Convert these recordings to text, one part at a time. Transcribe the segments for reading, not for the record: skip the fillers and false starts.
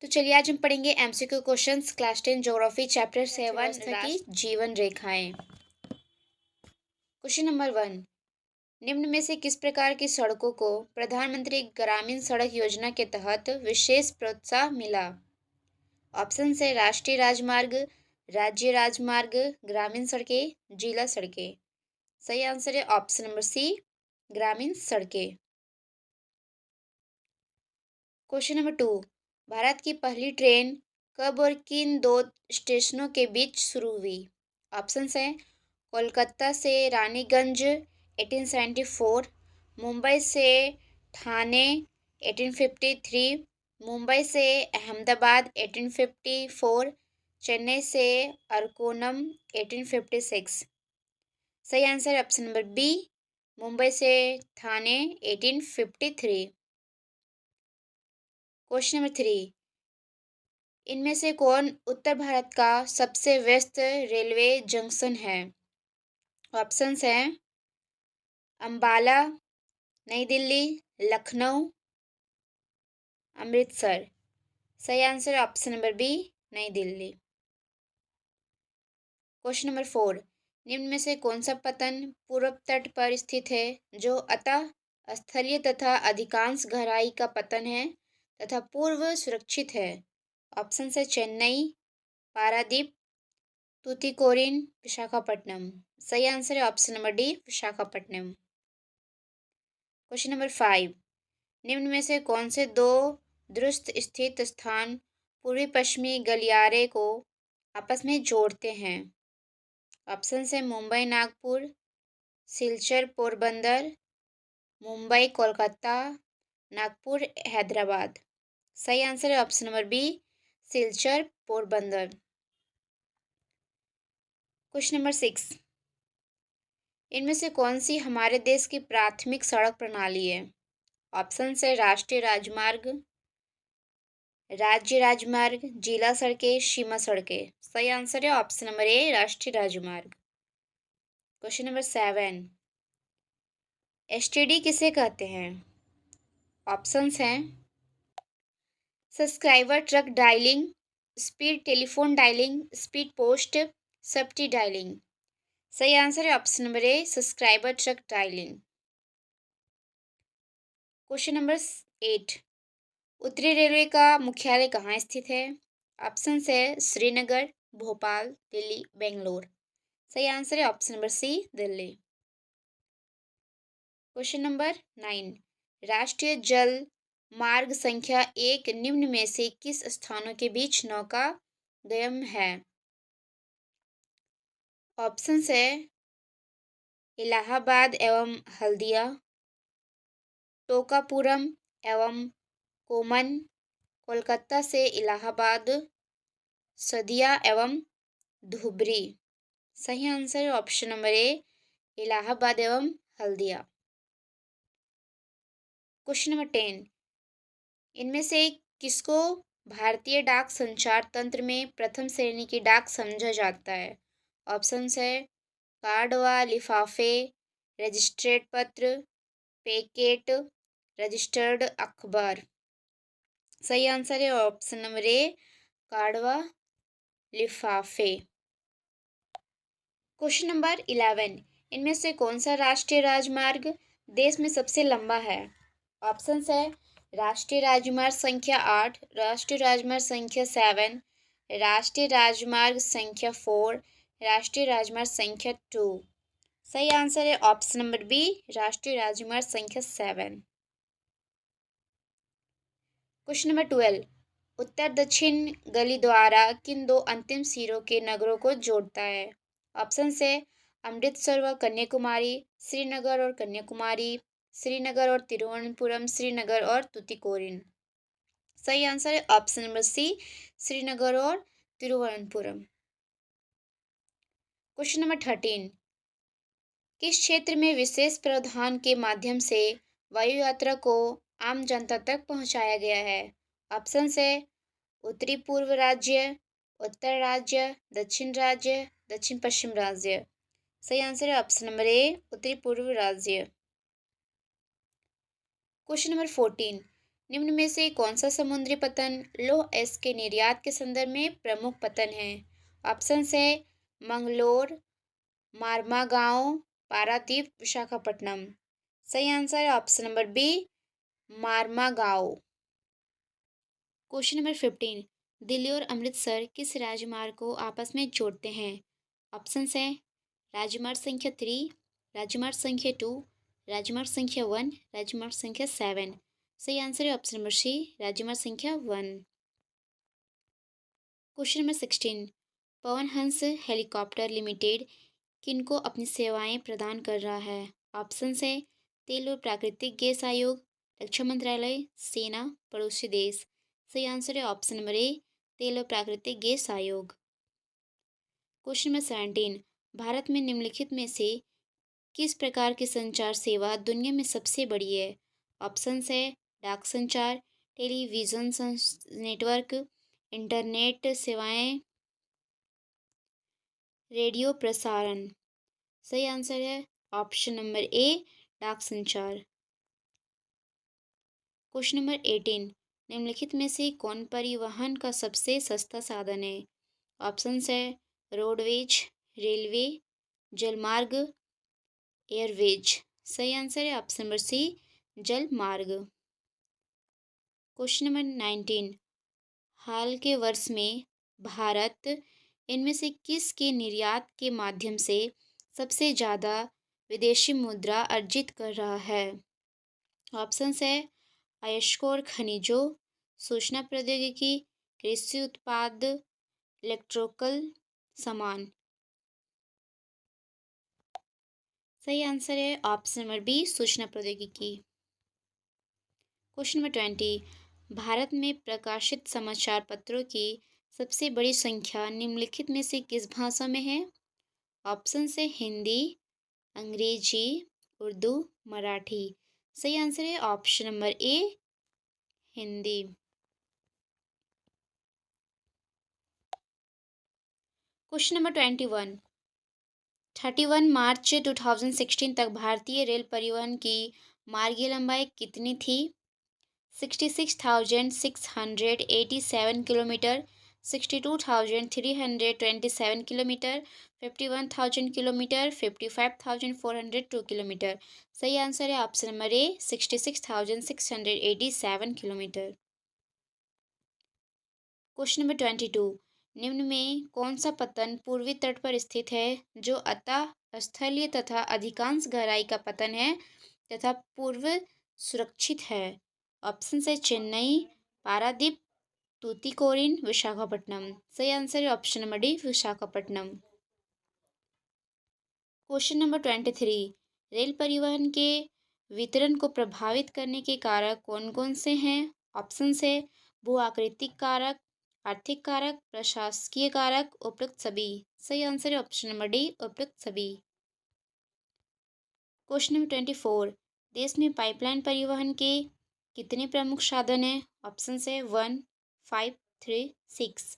तो चलिए आज हम पढ़ेंगे MCQ questions class 10 geography chapter 7 की जीवन रेखाएं। क्वेश्चन नंबर 1, निम्न में से किस प्रकार की सड़कों को प्रधानमंत्री ग्रामीण सड़क योजना के तहत विशेष प्रोत्साहन मिला? ऑप्शन है राष्ट्रीय राजमार्ग, राज्य राजमार्ग, ग्रामीण सड़कें, जिला सड़कें। सही आंसर है ऑप्शन नंबर सी, ग्रामीण सड़कें। क्वेश्चन नंबर 2, भारत की पहली ट्रेन कब और किन दो स्टेशनों के बीच शुरू हुई? ऑप्शंस हैं कोलकाता से रानीगंज 1874, मुंबई से ठाणे 1853, मुंबई से अहमदाबाद 1854, चेन्नई से अरकोनम 1856। सही answer option number B, Mumbai से ठाणे 1853। क्वेश्चन नंबर 3, इनमें से कौन उत्तर भारत का सबसे व्यस्त रेलवे जंक्शन है? ऑप्शंस हैं अंबाला, नई दिल्ली, लखनऊ, अमृतसर। सही आंसर ऑप्शन नंबर बी, नई दिल्ली। क्वेश्चन नंबर 4, निम्न में से कौन सा पतन पूर्व तट पर स्थित है जो अतः स्थलीय तथा अधिकांश गहराई का पतन है तथा पूर्व सुरक्षित है? ऑप्शन है चेन्नई, पारादीप, तूतीकोरिन, विशाखापट्टनम। सही आंसर है option number D, Visakhapatnam. Question number 5, निम्न में से कौन से दो दुरुस्त स्थित स्थान पूर्वी पश्चिमी गलियारे को आपस में जोड़ते हैं? ऑप्शन है मुंबई नागपुर, सिलचर पोरबंदर, मुंबई कोलकाता, नागपुर हैदराबाद। सही आंसर है option number B, Silchar Porbandar. Question number 6, इनमें से कौन सी हमारे देश की प्राथमिक सड़क प्रणाली है? ऑप्शन है राष्ट्रीय राजमार्ग, राज्य राजमार्ग, जिला सड़कें, सीमा सड़कें। सही आंसर है ऑप्शन नंबर ए, राष्ट्रीय राजमार्ग। क्वेश्चन नंबर 7, एसटीडी किसे कहते हैं? ऑप्शंस हैं subscriber trunk dialing, speed telephone dialing, speed post, सब्टी डायलिंग। सही आंसर है option number A, subscriber trunk dialing. Question number 8, उत्तरी रेलवे का मुख्यालय कहाँ स्थित है? ऑप्शन है श्रीनगर, भोपाल, दिल्ली, बेंगलोर। सही आंसर है option number C, Delhi. Question number 9, राष्ट्रीय जल मार्ग संख्या 1 निम्न में से किस स्थानों के बीच नौका गमन है? ऑप्शन है इलाहाबाद एवं हल्दिया, टोकापुरम एवं कोमन, कोलकाता से इलाहाबाद, सदिया एवं धुबरी। सही आंसर है ऑप्शन नंबर ए, इलाहाबाद एवं हल्दिया। क्वेश्चन नंबर 10, इनमें से किसको भारतीय डाक संचार तंत्र में प्रथम श्रेणी की डाक समझा जाता है? ऑप्शन है कार्ड व लिफाफे, रजिस्ट्रेड पत्र, पैकेट, रजिस्टर्ड अखबार। सही आंसर है ऑप्शन नंबर ए, कार्ड व लिफाफे। क्वेश्चन नंबर 11, इनमें से कौन सा राष्ट्रीय राजमार्ग देश में सबसे लंबा है? ऑप्शंस है राष्ट्रीय राजमार्ग संख्या 8, राष्ट्रीय राजमार्ग संख्या 7, राष्ट्रीय राजमार्ग संख्या 4, राष्ट्रीय राजमार्ग संख्या 2। सही आंसर है ऑप्शन नंबर बी, राष्ट्रीय राजमार्ग संख्या 7। क्वेश्चन नंबर 12, उत्तर दक्षिण गली द्वारा किन दो अंतिम सिरों के नगरों को जोड़ता है? ऑप्शन है अमृतसर व कन्याकुमारी, श्रीनगर और कन्याकुमारी, श्रीनगर और तिरुवनंतपुरम, श्रीनगर और तूतीकोरिन। सही आंसर है ऑप्शन नंबर सी, श्रीनगर और तिरुवनंतपुरम। क्वेश्चन नंबर 13, किस क्षेत्र में विशेष प्रावधान के माध्यम से वायु यात्रा को आम जनता तक पहुंचाया गया है? ऑप्शन है उत्तरी पूर्व राज्य, उत्तर राज्य, दक्षिण पश्चिम राज्य। सही आंसर है ऑप्शन नंबर ए, उत्तरी पूर्व राज्य। क्वेश्चन नंबर 14, निम्न में से कौन सा समुद्री पतन लौह अयस्क के निर्यात के संदर्भ में प्रमुख पतन है? ऑप्शन है मंगलोर, मारमागांव, पारादीप, विशाखापट्टनम। सही आंसर है option number B, Marmagao. Question number 15, Delhi और अमृतसर किस राजमार्ग को आपस में जोड़ते हैं? ऑप्शन है राजमार्ग संख्या 3, राजमार्ग संख्या 2, राजमार्ग संख्या 1, राजमार्ग संख्या 7। सही आंसर है ऑप्शन नंबर सी, राजमार्ग संख्या 1। Question number 16, Pawan Hans helicopter limited किनको अपनी सेवाएं प्रदान कर रहा है? ऑप्शन है तेल और प्राकृतिक गैस आयोग, रक्षा मंत्रालय, सेना, पड़ोसी देश। सही आंसर है ऑप्शन नंबर ए, तेल और प्राकृतिक गैस आयोग। क्वेश्चन नंबर 17, भारत में निम्नलिखित में से किस प्रकार की संचार सेवा दुनिया में सबसे बड़ी है? ऑप्शन है डाक संचार, टेलीविजन नेटवर्क, इंटरनेट सेवाएं, रेडियो प्रसारण। सही आंसर है ऑप्शन नंबर ए, डाक संचार। क्वेश्चन नंबर 18, निम्नलिखित में से कौन परिवहन का सबसे सस्ता साधन है? ऑप्शन है रोडवेज, रेलवे, जलमार्ग, एयरवेज। सही आंसर है ऑप्शन नंबर सी, जलमार्ग। क्वेश्चन नंबर 19, हाल के वर्ष में भारत इनमें से किस के निर्यात के माध्यम से सबसे ज़्यादा विदेशी मुद्रा अर्जित कर रहा है? ऑप्शन है अयस्क खनिजों, सूचना प्रौद्योगिकी, कृषि उत्पाद, इलेक्ट्रिकल सामान। सही आंसर है ऑप्शन नंबर बी, सूचना प्रौद्योगिकी। क्वेश्चन नंबर 20, भारत में प्रकाशित समाचार पत्रों की सबसे बड़ी संख्या निम्नलिखित में से किस भाषा में है? ऑप्शन से हिंदी, अंग्रेजी, उर्दू, मराठी। सही आंसर है ऑप्शन नंबर ए, हिंदी। क्वेश्चन नंबर 21, 31 मार्च 2016 तक भारतीय रेल परिवहन की मार्गीय लंबाई कितनी थी? 66,687 किलोमीटर, 62,327 किलोमीटर, 51,000 किलोमीटर, 55,402 किलोमीटर। सही आंसर है ऑप्शन नंबर ए, 66,687 किलोमीटर। क्वेश्चन नंबर 22, निम्न में कौन सा पतन पूर्वी तट पर स्थित है जो अतः स्थलीय तथा अधिकांश गहराई का पतन है तथा पूर्व सुरक्षित है? ऑप्शन है चेन्नई, पारादीप, तूतीकोरिन, विशाखापट्टनम। सही आंसर है option number D, Visakhapatnam. Question number 23, rail परिवहन के वितरण को प्रभावित करने के कारक कौन कौन से हैं? ऑप्शन है भू आकृतिक कारक, आर्थिक कारक, प्रशासकीय कारक, उपरोक्त सभी। सही आंसर है ऑप्शन नंबर डी, उपरोक्त सभी। क्वेश्चन नंबर 24, देश में पाइपलाइन परिवहन के कितने प्रमुख साधन हैं? ऑप्शन है 1, 5, 3, 6।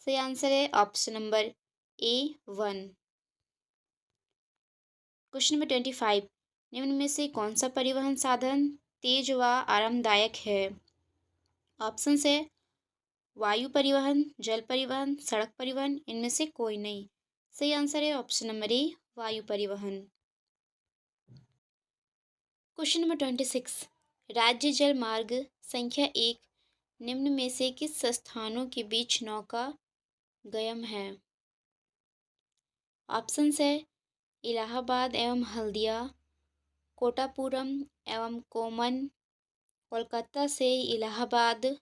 सही आंसर है ऑप्शन नंबर ए, 1। क्वेश्चन नंबर 25, निम्न में से कौन सा परिवहन साधन तेज व आरामदायक है? ऑप्शन है वायु परिवहन, जल परिवहन, सड़क परिवहन, इनमें से कोई नहीं। सही आंसर है ऑप्शन नंबर ए, वायु परिवहन। क्वेश्चन नंबर 26, राज्य जल मार्ग संख्या 1 निम्न में से किस स्थानों के बीच नौका गयन है? ऑप्शन है इलाहाबाद एवं हल्दिया, कोटापुरम एवं कोमन, कोलकाता से इलाहाबाद,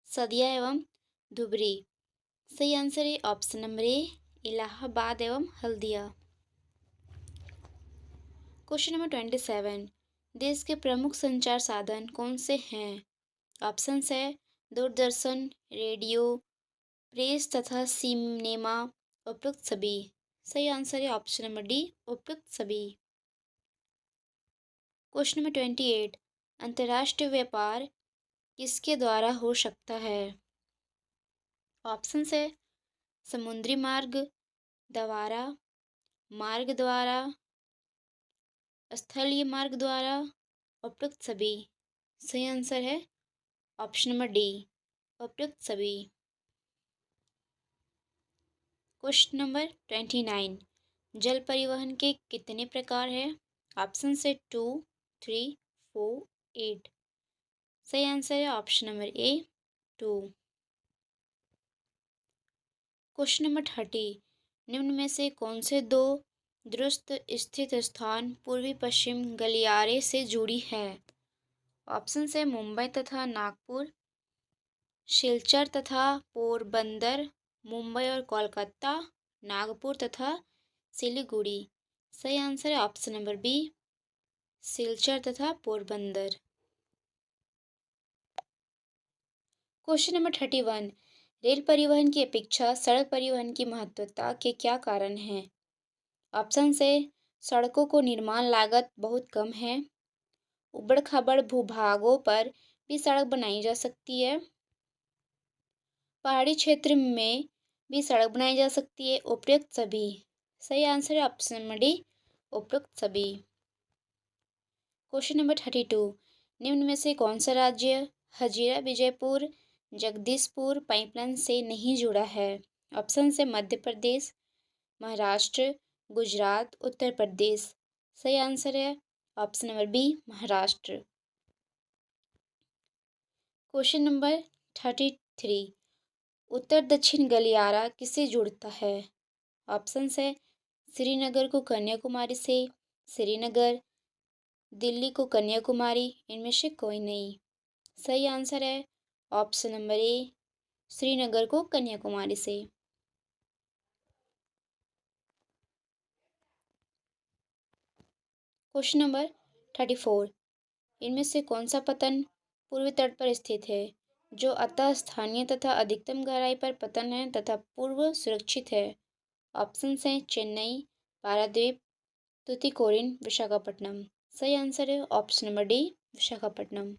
सदिया एवं धुबरी। सही आंसर है ऑप्शन नंबर ए, इलाहाबाद एवं हल्दिया। क्वेश्चन नंबर 27, देश के प्रमुख संचार साधन कौन से हैं? ऑप्शन है दूरदर्शन, रेडियो, प्रेस तथा सिनेमा, उपरोक्त सभी। सही आंसर है ऑप्शन नंबर डी, उपरोक्त सभी। क्वेश्चन नंबर 28, अंतर्राष्ट्रीय व्यापार किसके द्वारा हो सकता है? ऑप्शन है समुद्री मार्ग द्वारा, मार्ग द्वारा, स्थलीय मार्ग द्वारा, उपरोक्त सभी। सही आंसर है ऑप्शन नंबर डी, उपयुक्त सभी। क्वेश्चन नंबर 29, जल परिवहन के कितने प्रकार हैं? ऑप्शन से 2, 3, 4, 8। सही आंसर है ऑप्शन नंबर ए, 2। क्वेश्चन नंबर 30, निम्न में से कौन से दो दुरुस्त स्थित स्थान पूर्वी पश्चिम गलियारे से जुड़ी है? ऑप्शन से मुंबई तथा नागपुर, सिलचर तथा पोरबंदर, मुंबई और कोलकाता, नागपुर तथा सिलीगुड़ी। सही आंसर है ऑप्शन नंबर बी, सिलचर तथा पोरबंदर। क्वेश्चन नंबर 31, रेल परिवहन की अपेक्षा सड़क परिवहन की महत्वता के क्या कारण हैं? ऑप्शन से सड़कों को निर्माण लागत बहुत कम है, उबड़ खाबड़ भूभागों पर भी सड़क बनाई जा सकती है, पहाड़ी क्षेत्र में भी सड़क बनाई जा सकती है, उपयुक्त सभी। सही आंसर है ऑप्शन नंबर डी, उपयुक्त सभी। क्वेश्चन नंबर 32, निम्न में से कौन सा राज्य हजीरा विजयपुर जगदीशपुर पाइपलाइन से नहीं जुड़ा है? ऑप्शन से मध्य प्रदेश, महाराष्ट्र, गुजरात, उत्तर प्रदेश। सही आंसर है option number B, Maharashtra. Question number 33, उत्तर दक्षिण गलियारा किससे जुड़ता है? ऑप्शन है श्रीनगर को कन्याकुमारी से, श्रीनगर, दिल्ली को कन्याकुमारी, इनमें से कोई नहीं। सही आंसर है ऑप्शन नंबर ए, श्रीनगर को कन्याकुमारी से। क्वेश्चन नंबर 34, इनमें से कौन सा पतन पूर्वी तट पर स्थित है जो अतः स्थानीय तथा अधिकतम गहराई पर पतन है तथा पूर्व सुरक्षित है? ऑप्शन हैं चेन्नई, पारादीप, तूतीकोरिन, विशाखापट्टनम। सही आंसर है option number D, Visakhapatnam.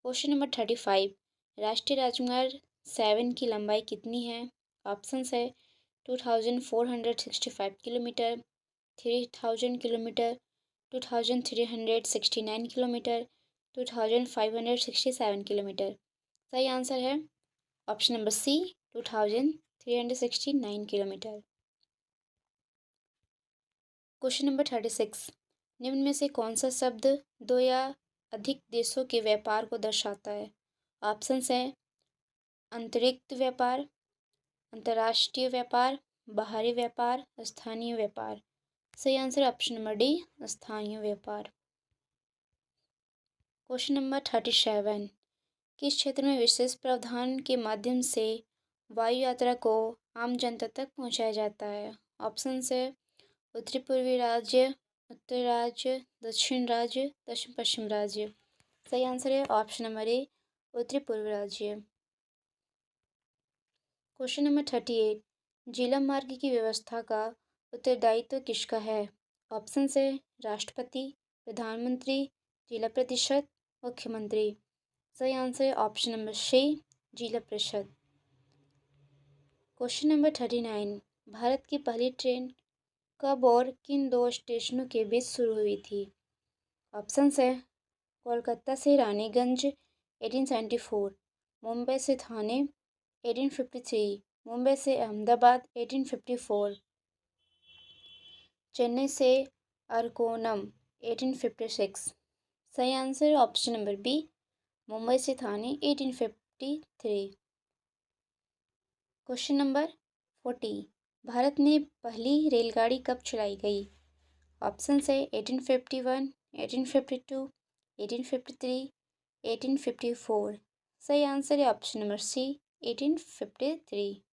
Question number 35, राष्ट्रीय राजमार्ग 7 की लंबाई कितनी है? ऑप्शन है 2465 किलोमीटर, 3000 किलोमीटर, 2369 किलोमीटर, 2567 किलोमीटर। सही आंसर है option number C, 2369 kilometre. Question number 36, निम्न में से कौन सा शब्द दो या अधिक देशों के व्यापार को दर्शाता है? ऑप्शन हैं अंतरिक्ष व्यापार, अंतर्राष्ट्रीय व्यापार, बाहरी व्यापार, स्थानीय व्यापार। सही आंसर ऑप्शन नंबर डी, स्थानीय व्यापार। क्वेश्चन नंबर 37, किस क्षेत्र में विशेष प्रावधान के माध्यम से वायु यात्रा को आम जनता तक पहुंचाया जाता है? ऑप्शन है उत्तरी पूर्वी राज्य, उत्तर राज्य, दक्षिण राज्य, दक्षिण पश्चिम राज्य। सही आंसर है ऑप्शन नंबर ए, उत्तरी पूर्वी राज्य। क्वेश्चन नंबर 38, जिला मार्ग की व्यवस्था का उत्तरदायित्व किसका है? ऑप्शन है राष्ट्रपति, प्रधानमंत्री, जिला परिषद, मुख्यमंत्री। सही आंसर है ऑप्शन नंबर सी, जिला परिषद। क्वेश्चन नंबर 39, भारत की पहली ट्रेन कब और किन दो स्टेशनों के बीच शुरू हुई थी? ऑप्शन है कोलकाता से रानीगंज 1874, मुंबई से थाने 1853, मुंबई से अहमदाबाद 1854, चेन्नई से अरकोनम 1856। सही answer option number B, Mumbai से थाने 1853। क्वेश्चन नंबर 40, भारत में पहली रेलगाड़ी कब चलाई गई? ऑप्शन है 1851, 1852, 1853, 1854। सही आंसर है ऑप्शन नंबर सी, 1853।